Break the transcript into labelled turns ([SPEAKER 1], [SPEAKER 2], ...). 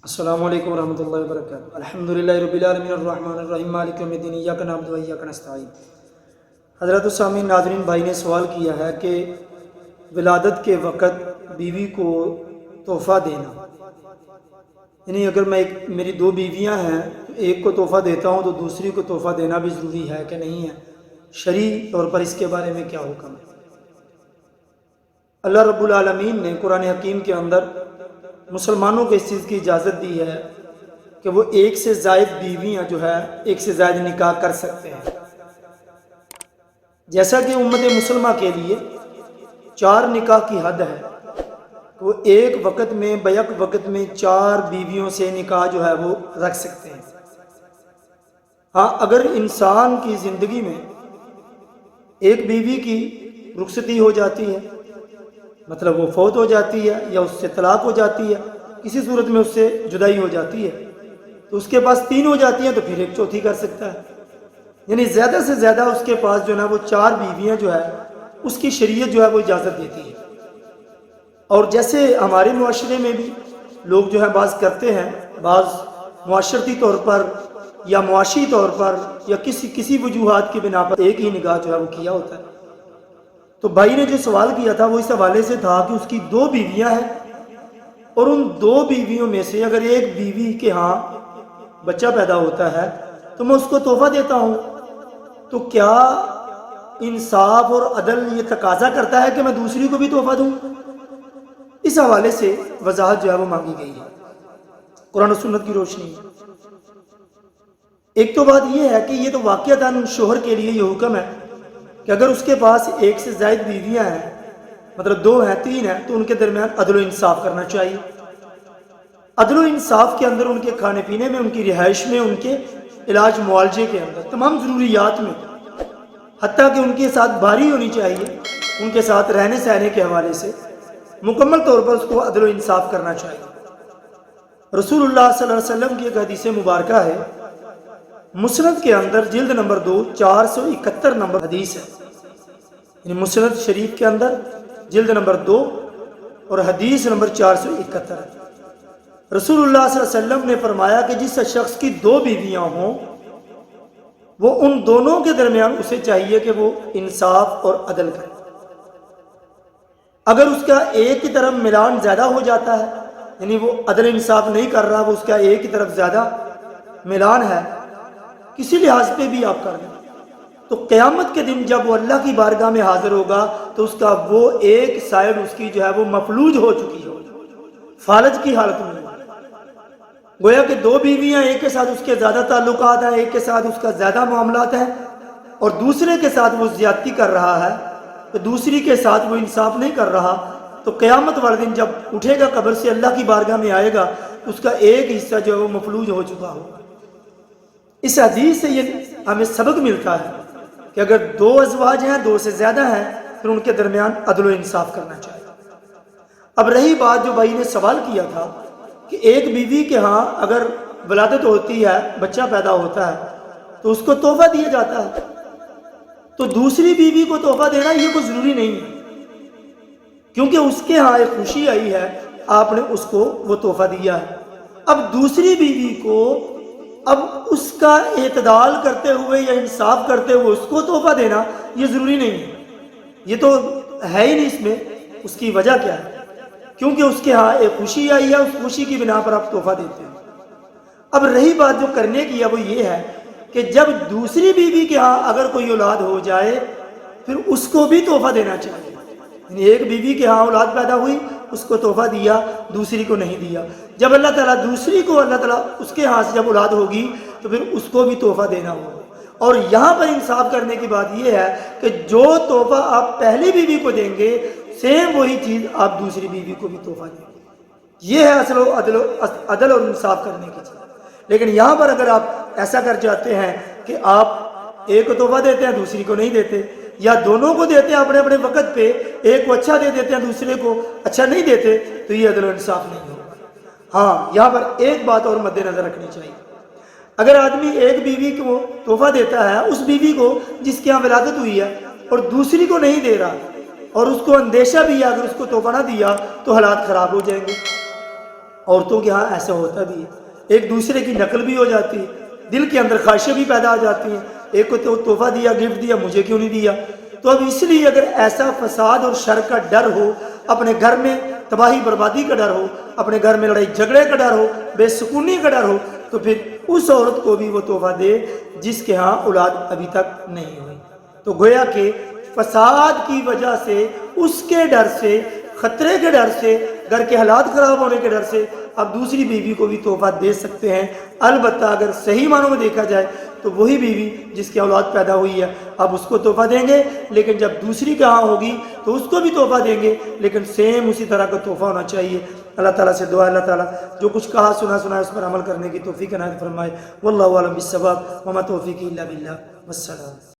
[SPEAKER 1] السلام علیکم ورحمۃ اللہ وبرکاتہ۔ الحمدللہ رب العالمین الرحمن الرحیم مالک یوم الدین ایاک نعبد و ایاک نستعین۔ حضرت السامعین ناظرین بھائی نے سوال کیا ہے کہ ولادت کے وقت بیوی کو تحفہ دینا، یعنی اگر میری دو بیویاں ہیں تو ایک کو تحفہ دیتا ہوں تو دوسری کو تحفہ دینا بھی ضروری ہے کہ نہیں ہے، شرعی طور پر اس کے بارے میں کیا حکم ہے؟ اللہ رب العالمین نے قرآن حکیم کے اندر مسلمانوں کو اس چیز کی اجازت دی ہے کہ وہ ایک سے زائد بیویاں جو ہے ایک سے زائد نکاح کر سکتے ہیں، جیسا کہ امت مسلمہ کے لیے 4 نکاح کی حد ہے، وہ ایک وقت میں بیک وقت میں 4 بیویوں سے نکاح جو ہے وہ رکھ سکتے ہیں۔ ہاں، اگر انسان کی زندگی میں ایک بیوی کی رخصتی ہو جاتی ہے، مطلب وہ فوت ہو جاتی ہے یا اس سے طلاق ہو جاتی ہے، کسی صورت میں اس سے جدائی ہو جاتی ہے، تو اس کے پاس 3 ہو جاتی ہیں تو پھر ایک چوتھی کر سکتا ہے، یعنی زیادہ سے زیادہ اس کے پاس جو ہے وہ 4 بیویاں جو ہے اس کی شریعت جو ہے وہ اجازت دیتی ہے۔ اور جیسے ہمارے معاشرے میں بھی لوگ جو ہے بعض کرتے ہیں، بعض معاشرتی طور پر یا معاشی طور پر یا کسی وجوہات کی بنا پر ایک ہی نکاح جو ہے وہ کیا ہوتا ہے۔ تو بھائی نے جو سوال کیا تھا وہ اس حوالے سے تھا کہ اس کی 2 بیویاں ہیں اور ان 2 بیویوں میں سے اگر ایک بیوی کے ہاں بچہ پیدا ہوتا ہے تو میں اس کو تحفہ دیتا ہوں، تو کیا انصاف اور عدل یہ تقاضا کرتا ہے کہ میں دوسری کو بھی تحفہ دوں؟ اس حوالے سے وضاحت جو ہے وہ مانگی گئی ہے قرآن و سنت کی روشنی میں۔ ایک تو بات یہ ہے کہ یہ تو واقعتاً شوہر کے لیے یہ حکم ہے کہ اگر اس کے پاس ایک سے زائد بیویاں ہیں، مطلب 2 ہیں 3 ہیں، تو ان کے درمیان عدل و انصاف کرنا چاہیے۔ عدل و انصاف کے اندر ان کے کھانے پینے میں، ان کی رہائش میں، ان کے علاج معالجے کے اندر، تمام ضروریات میں، حتیٰ کہ ان کے ساتھ باری ہونی چاہیے، ان کے ساتھ رہنے سہنے کے حوالے سے مکمل طور پر اس کو عدل و انصاف کرنا چاہیے۔ رسول اللہ صلی اللہ علیہ وسلم کی ایک حدیث مبارکہ ہے، مسند کے اندر جلد نمبر 2 471 نمبر حدیث ہے، یعنی مسند شریف کے اندر جلد نمبر 2 اور حدیث نمبر 471 ہے۔ رسول اللہ صلی اللہ علیہ وسلم نے فرمایا کہ جس شخص کی 2 بیویاں ہوں وہ ان دونوں کے درمیان اسے چاہیے کہ وہ انصاف اور عدل کرے۔ اگر اس کا ایک کی طرف میلان زیادہ ہو جاتا ہے، یعنی وہ عدل انصاف نہیں کر رہا، وہ اس کا ایک کی طرف زیادہ میلان ہے، کسی لحاظ پہ بھی آپ کر دیں، تو قیامت کے دن جب وہ اللہ کی بارگاہ میں حاضر ہوگا تو اس کا وہ ایک سائڈ اس کی جو ہے وہ مفلوج ہو چکی ہو، فالج کی حالت میں، گویا کہ 2 بیویاں، ایک کے ساتھ اس کے زیادہ تعلقات ہیں، ایک کے ساتھ اس کا زیادہ معاملات ہیں، اور دوسرے کے ساتھ وہ زیادتی کر رہا ہے، تو دوسری کے ساتھ وہ انصاف نہیں کر رہا، تو قیامت والے دن جب اٹھے گا قبر سے اللہ کی بارگاہ میں آئے گا تو اس کا ایک حصہ جو ہے وہ مفلوج ہو چکا ہوگا۔ اس حدیث سے یہ ہمیں سبق ملتا ہے کہ اگر 2 ازواج ہیں، 2 سے زیادہ ہیں، پھر ان کے درمیان عدل و انصاف کرنا چاہیے۔ اب رہی بات جو بھائی نے سوال کیا تھا کہ ایک بیوی کے ہاں اگر ولادت ہوتی ہے، بچہ پیدا ہوتا ہے تو اس کو تحفہ دیا جاتا ہے، تو دوسری بیوی کو تحفہ دینا یہ کوئی ضروری نہیں ہے، کیونکہ اس کے ہاں ایک خوشی آئی ہے، آپ نے اس کو وہ تحفہ دیا ہے۔ اب دوسری بیوی کو اب اس کا اعتدال کرتے ہوئے یا انصاف کرتے ہوئے اس کو تحفہ دینا یہ ضروری نہیں ہے، یہ تو ہے ہی نہیں اس میں، اس کی وجہ کیا ہے؟ کیونکہ اس کے ہاں ایک خوشی آئی ہے، اس خوشی کی بنا پر آپ تحفہ دیتے ہیں۔ اب رہی بات جو کرنے کی ہے وہ یہ ہے کہ جب دوسری بیوی کے ہاں اگر کوئی اولاد ہو جائے پھر اس کو بھی تحفہ دینا چاہیے، یعنی ایک بیوی کے ہاں اولاد پیدا ہوئی، اس کو تحفہ دیا، دوسری کو نہیں دیا۔ جب اللہ تعالیٰ دوسری کو اللہ تعالیٰ اس کے ہاں سے جب اولاد ہوگی تو پھر اس کو بھی تحفہ دینا ہوگا۔ اور یہاں پر انصاف کرنے کی بات یہ ہے کہ جو تحفہ آپ پہلی بیوی کو دیں گے سیم وہی چیز آپ دوسری بیوی کو بھی تحفہ دیں گے، یہ ہے اصل عدل اور انصاف کرنے کی چیز۔ لیکن یہاں پر اگر آپ ایسا کر جاتے ہیں کہ آپ ایک کو تحفہ دیتے ہیں دوسری کو نہیں دیتے، یا دونوں کو دیتے ہیں اپنے اپنے وقت پہ، ایک کو اچھا دے دیتے ہیں دوسرے کو اچھا نہیں دیتے، تو یہ عدل و انصاف نہیں ہوگا۔ ہاں، یہاں پر ایک بات اور مد نظر رکھنی چاہیے، اگر آدمی ایک بیوی کو تحفہ دیتا ہے، اس بیوی کو جس کے یہاں ولادت ہوئی ہے، اور دوسری کو نہیں دے رہا، اور اس کو اندیشہ بھی ہے اگر اس کو تحفہ نہ دیا تو حالات خراب ہو جائیں گے، عورتوں کے ہاں ایسا ہوتا بھی ہے، ایک دوسرے کی نقل بھی ہو جاتی ہے، دل کے اندر خواہشیں بھی پیدا ہو جاتی ہیں، ایک کو تو تحفہ دیا، گفٹ دیا، مجھے کیوں نہیں دیا؟ تو اب اس لیے اگر ایسا فساد اور شر کا ڈر ہو، اپنے گھر میں تباہی بربادی کا ڈر ہو، اپنے گھر میں لڑائی جھگڑے کا ڈر ہو، بے سکونی کا ڈر ہو، تو پھر اس عورت کو بھی وہ تحفہ دے جس کے ہاں اولاد ابھی تک نہیں ہوئی۔ تو گویا کہ فساد کی وجہ سے، اس کے ڈر سے، خطرے کے ڈر سے، گھر کے حالات خراب ہونے کے ڈر سے اب دوسری بیوی کو بھی تحفہ دے سکتے ہیں۔ البتہ اگر صحیح معنوں میں دیکھا جائے تو وہی بیوی جس کی اولاد پیدا ہوئی ہے اب اس کو تحفہ دیں گے، لیکن جب دوسری کہاں ہوگی تو اس کو بھی تحفہ دیں گے، لیکن سیم اسی طرح کا تحفہ ہونا چاہیے۔ اللہ تعالیٰ سے دعا اللہ تعالیٰ جو کچھ کہا سنا ہے اس پر عمل کرنے کی توفیق عنایت فرمائے۔ واللہ اعلم بالصواب، وما توفیقی الا باللہ، والسلام۔